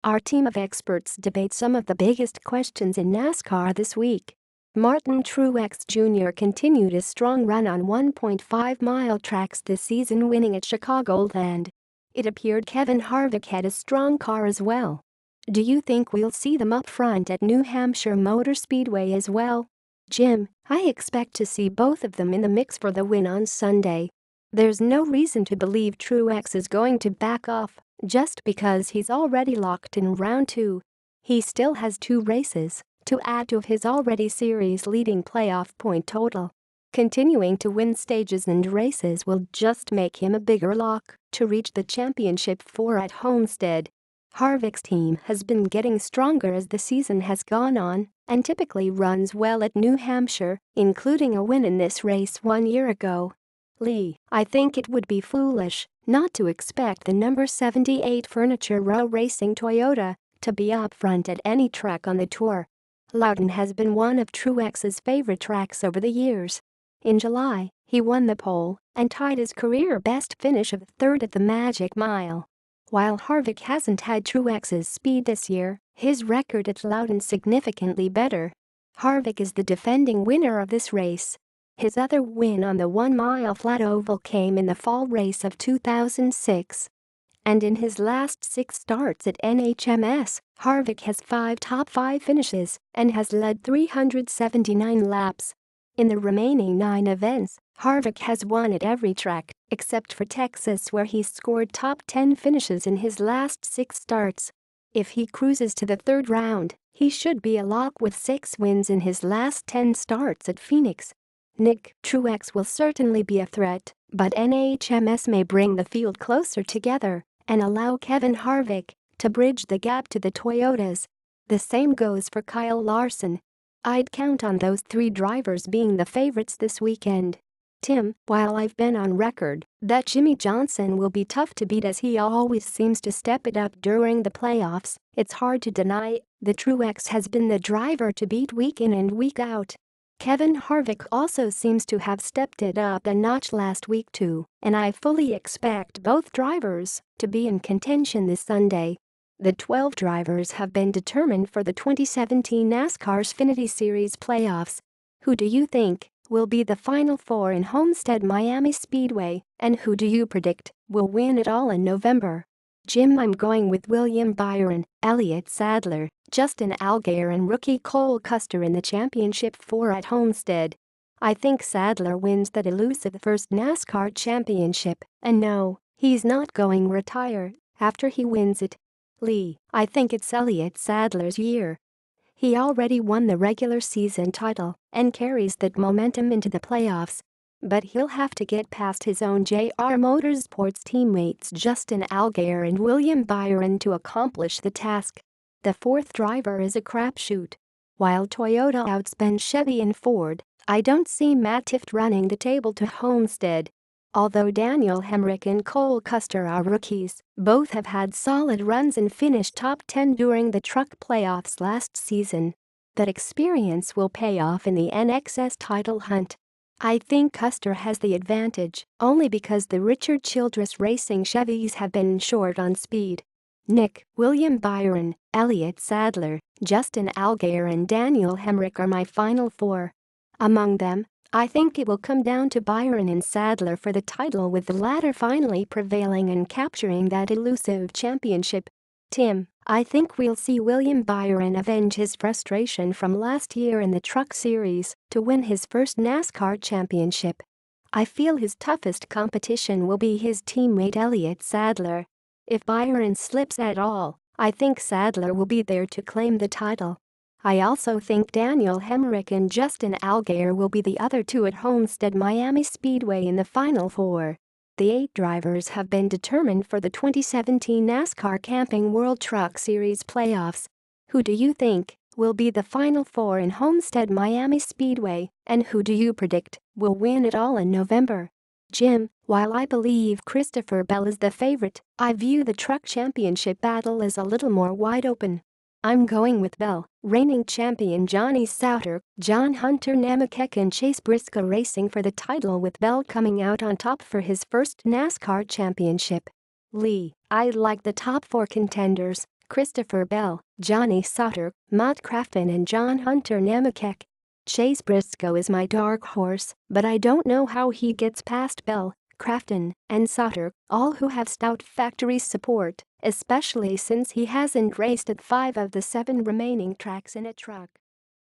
Our team of experts debate some of the biggest questions in NASCAR this week. Martin Truex Jr. continued his strong run on 1.5-mile tracks this season, winning at Chicagoland. It appeared Kevin Harvick had a strong car as well. Do you think we'll see them up front at New Hampshire Motor Speedway as well? Jim, I expect to see both of them in the mix for the win on Sunday. There's no reason to believe Truex is going to back off just because he's already locked in round 2. He still has 2 races to add to his already series-leading playoff point total. Continuing to win stages and races will just make him a bigger lock to reach the championship 4 at Homestead. Harvick's team has been getting stronger as the season has gone on and typically runs well at New Hampshire, including a win in this race 1 year ago. Lee, I think it would be foolish not to expect the number 78 Furniture Row Racing Toyota to be up front at any track on the tour. Loudon has been one of Truex's favorite tracks over the years. In July, he won the pole and tied his career-best finish of 3rd at the Magic Mile. While Harvick hasn't had Truex's speed this year, his record at Loudon's significantly better. Harvick is the defending winner of this race. His other win on the 1-mile flat oval came in the fall race of 2006. And in his last 6 starts at NHMS, Harvick has 5 top 5 finishes and has led 379 laps. In the remaining 9 events, Harvick has won at every track, except for Texas, where he scored top 10 finishes in his last 6 starts. If he cruises to the 3rd round, he should be a lock with 6 wins in his last 10 starts at Phoenix. Nick, Truex will certainly be a threat, but NHMS may bring the field closer together and allow Kevin Harvick to bridge the gap to the Toyotas. The same goes for Kyle Larson. I'd count on those 3 drivers being the favorites this weekend. Tim, while I've been on record that Jimmy Johnson will be tough to beat as he always seems to step it up during the playoffs, it's hard to deny that Truex has been the driver to beat week in and week out. Kevin Harvick also seems to have stepped it up a notch last week too, and I fully expect both drivers to be in contention this Sunday. The 12 drivers have been determined for the 2017 NASCAR Xfinity Series playoffs. Who do you think will be the final 4 in Homestead Miami Speedway, and who do you predict will win it all in November? Jim, I'm going with William Byron, Elliott Sadler, Justin Allgaier and rookie Cole Custer in the championship 4 at Homestead. I think Sadler wins that elusive first NASCAR championship, and no, he's not going to retire after he wins it. Lee, I think it's Elliott Sadler's year. He already won the regular season title and carries that momentum into the playoffs. But he'll have to get past his own JR Motorsports teammates Justin Allgaier and William Byron to accomplish the task. The 4th driver is a crapshoot. While Toyota outspends Chevy and Ford, I don't see Matt Tifft running the table to Homestead. Although Daniel Hemrick and Cole Custer are rookies, both have had solid runs and finished top 10 during the truck playoffs last season. That experience will pay off in the NXS title hunt. I think Custer has the advantage, only because the Richard Childress Racing Chevys have been short on speed. Nick, William Byron, Elliott Sadler, Justin Allgaier and Daniel Hemrick are my final 4. Among them, I think it will come down to Byron and Sadler for the title, with the latter finally prevailing and capturing that elusive championship. Tim, I think we'll see William Byron avenge his frustration from last year in the Truck Series to win his first NASCAR championship. I feel his toughest competition will be his teammate Elliott Sadler. If Byron slips at all, I think Sadler will be there to claim the title. I also think Daniel Hemrick and Justin Allgaier will be the other 2 at Homestead Miami Speedway in the final 4. The 8 drivers have been determined for the 2017 NASCAR Camping World Truck Series playoffs. Who do you think will be the final 4 in Homestead Miami Speedway, and who do you predict will win it all in November? Jim, while I believe Christopher Bell is the favorite, I view the truck championship battle as a little more wide open. I'm going with Bell, reigning champion Johnny Sauter, John Hunter Nemechek and Chase Briscoe racing for the title, with Bell coming out on top for his first NASCAR championship. Lee, I like the top 4 contenders: Christopher Bell, Johnny Sauter, Matt Crafton and John Hunter Nemechek. Chase Briscoe is my dark horse, but I don't know how he gets past Bell, Crafton, and Sauter, all who have stout factory support, especially since he hasn't raced at 5 of the 7 remaining tracks in a truck.